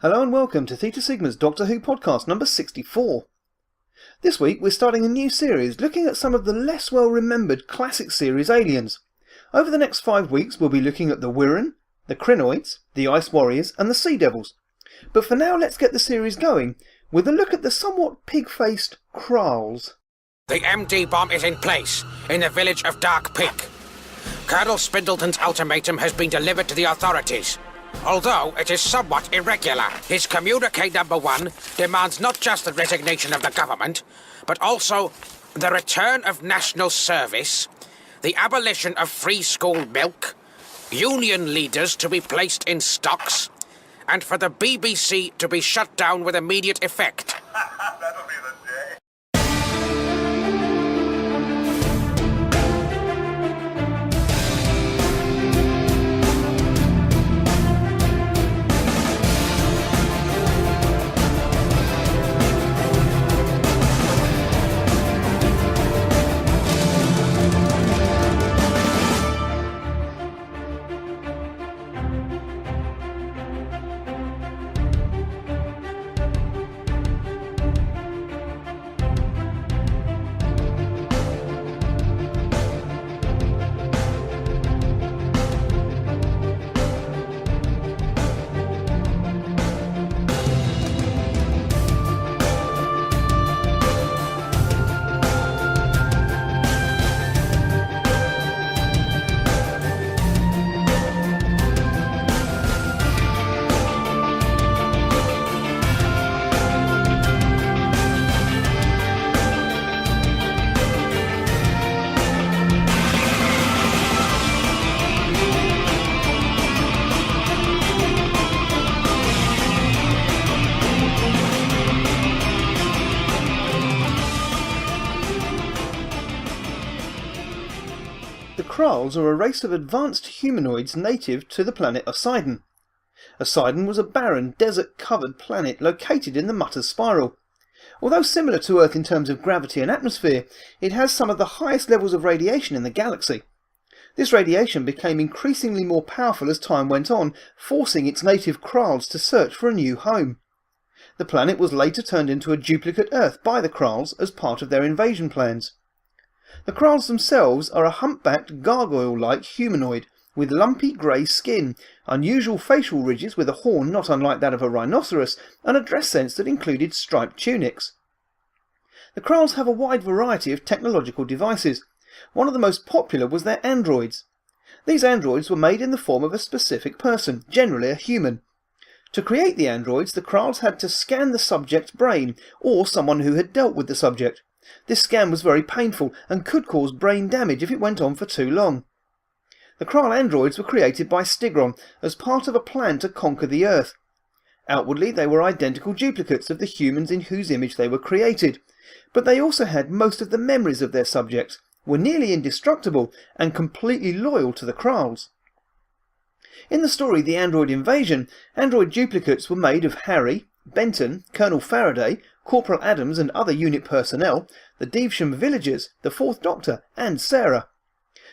Hello and welcome to Theta Sigma's Doctor Who podcast number 64. This week we're starting a new series looking at some of the less well remembered classic series aliens. Over the next 5 weeks we'll be looking at the Wirren, the Krynoids, the Ice Warriors and the Sea Devils. But for now let's get the series going with a look at the somewhat pig-faced Kraals. The MD bomb is in place in the village of Dark Peak. Colonel Spindleton's ultimatum has been delivered to the authorities. Although it is somewhat irregular, his communique number 1 demands not just the resignation of the government, but also the return of national service, the abolition of free school milk, union leaders to be placed in stocks, and for the BBC to be shut down with immediate effect. That'll be the day. The Kraals are a race of advanced humanoids native to the planet Poseidon. Poseidon was a barren, desert-covered planet located in the Mutter's Spiral. Although similar to Earth in terms of gravity and atmosphere, it has some of the highest levels of radiation in the galaxy. This radiation became increasingly more powerful as time went on, forcing its native Kraals to search for a new home. The planet was later turned into a duplicate Earth by the Kraals as part of their invasion plans. The Kraals themselves are a humpbacked, gargoyle-like humanoid with lumpy grey skin, unusual facial ridges with a horn not unlike that of a rhinoceros, and a dress sense that included striped tunics. The Kraals have a wide variety of technological devices. One of the most popular was their androids. These androids were made in the form of a specific person, generally a human. To create the androids, the Kraals had to scan the subject's brain, or someone who had dealt with the subject. This scan was very painful and could cause brain damage if it went on for too long. The Kraal androids were created by Stigron as part of a plan to conquer the Earth. Outwardly they were identical duplicates of the humans in whose image they were created, but they also had most of the memories of their subjects, were nearly indestructible and completely loyal to the Kraals. In the story The Android Invasion, android duplicates were made of Harry, Benton, Colonel Faraday, Corporal Adams and other unit personnel, the Devesham villagers, the Fourth Doctor and Sarah.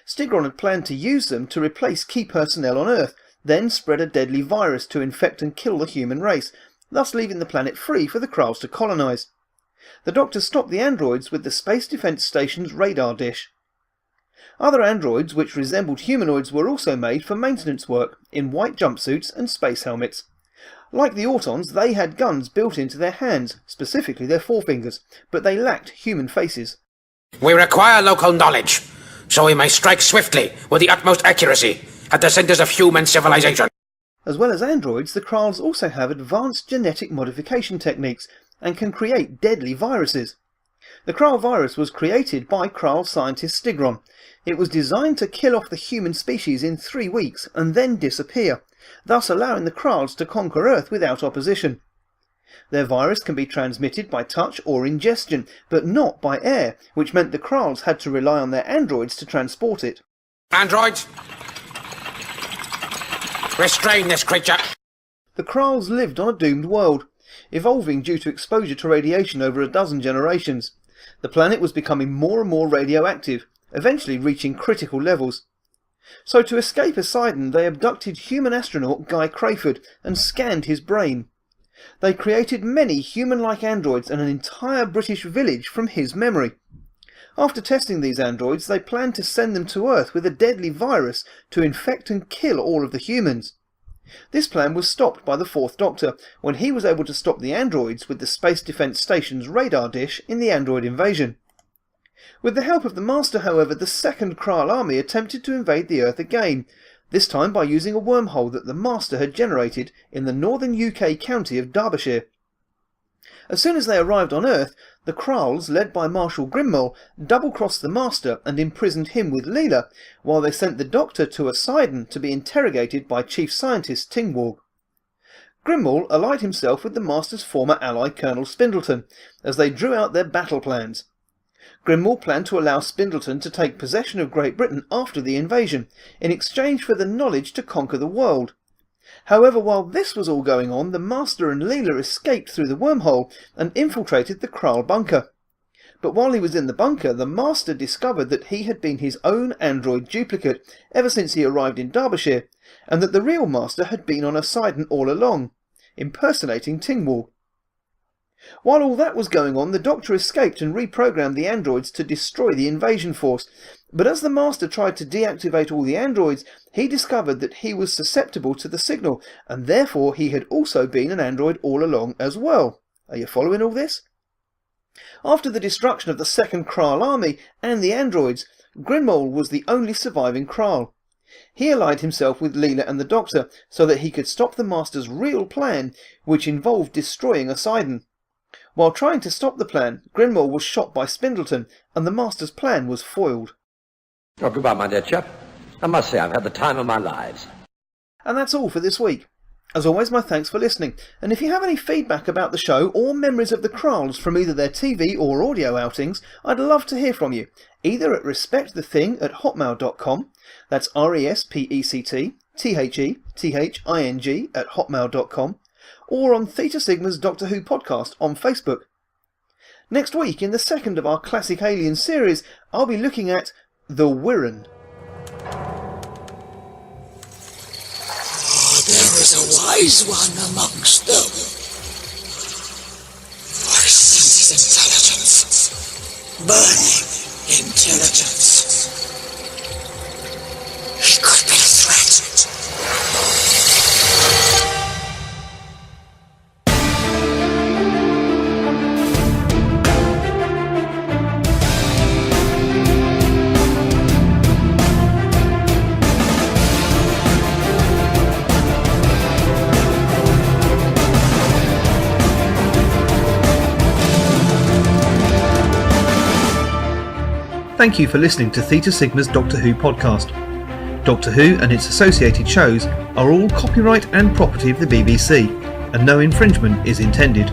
Stigron had planned to use them to replace key personnel on Earth, then spread a deadly virus to infect and kill the human race, thus leaving the planet free for the Kraals to colonise. The Doctor stopped the androids with the Space Defence Station's radar dish. Other androids which resembled humanoids were also made for maintenance work, in white jumpsuits and space helmets. Like the Autons, they had guns built into their hands, specifically their forefingers, but they lacked human faces. We require local knowledge, so we may strike swiftly with the utmost accuracy at the centers of human civilization. As well as androids, the Kraals also have advanced genetic modification techniques and can create deadly viruses. The Kraal virus was created by Kraal scientist Stigron. It was designed to kill off the human species in 3 weeks and then disappear, thus allowing the Kraals to conquer Earth without opposition. Their virus can be transmitted by touch or ingestion, but not by air, which meant the Kraals had to rely on their androids to transport it. Androids, restrain this creature. The Kraals lived on a doomed world, evolving due to exposure to radiation over a dozen generations. The planet was becoming more and more radioactive, eventually reaching critical levels. So to escape Poseidon, they abducted human astronaut Guy Crayford and scanned his brain. They created many human-like androids and an entire British village from his memory. After testing these androids, they planned to send them to Earth with a deadly virus to infect and kill all of the humans. This plan was stopped by the Fourth Doctor when he was able to stop the androids with the Space Defence Station's radar dish in the android invasion. With the help of the Master, however, the second Kraal army attempted to invade the Earth again, this time by using a wormhole that the Master had generated in the northern UK county of Derbyshire. As soon as they arrived on Earth, the Kraals, led by Marshal Grimmauld, double-crossed the Master and imprisoned him with Leela, while they sent the Doctor to Poseidon to be interrogated by Chief Scientist Tingwall. Grimmauld allied himself with the Master's former ally Colonel Spindleton, as they drew out their battle plans. Grimmauld planned to allow Spindleton to take possession of Great Britain after the invasion, in exchange for the knowledge to conquer the world. However, while this was all going on, the Master and Leela escaped through the wormhole and infiltrated the Kraal bunker. But while he was in the bunker, the Master discovered that he had been his own android duplicate ever since he arrived in Derbyshire, and that the real Master had been on Poseidon all along, impersonating Tingwall. While all that was going on, the Doctor escaped and reprogrammed the androids to destroy the invasion force, but as the Master tried to deactivate all the androids, he discovered that he was susceptible to the signal, and therefore he had also been an android all along as well. Are you following all this? After the destruction of the second Kraal army and the androids, Grimmauld was the only surviving Kraal. He allied himself with Leela and the Doctor so that he could stop the Master's real plan, which involved destroying Poseidon. While trying to stop the plan, Grimmauld was shot by Spindleton, and the Master's plan was foiled. Oh, goodbye, my dear chap. I must say I've had the time of my lives. And that's all for this week. As always, my thanks for listening, and if you have any feedback about the show or memories of the Kraals from either their TV or audio outings, I'd love to hear from you, either at respectthething@hotmail.com, that's respectthething@hotmail.com, or on Theta Sigma's Doctor Who podcast on Facebook. Next week, in the second of our classic Alien series, I'll be looking at The Wirren. There is a wise one amongst them. For sense intelligence, burning intelligence. He could be a threat. Thank you for listening to Theta Sigma's Doctor Who podcast. Doctor Who and its associated shows are all copyright and property of the BBC, and no infringement is intended.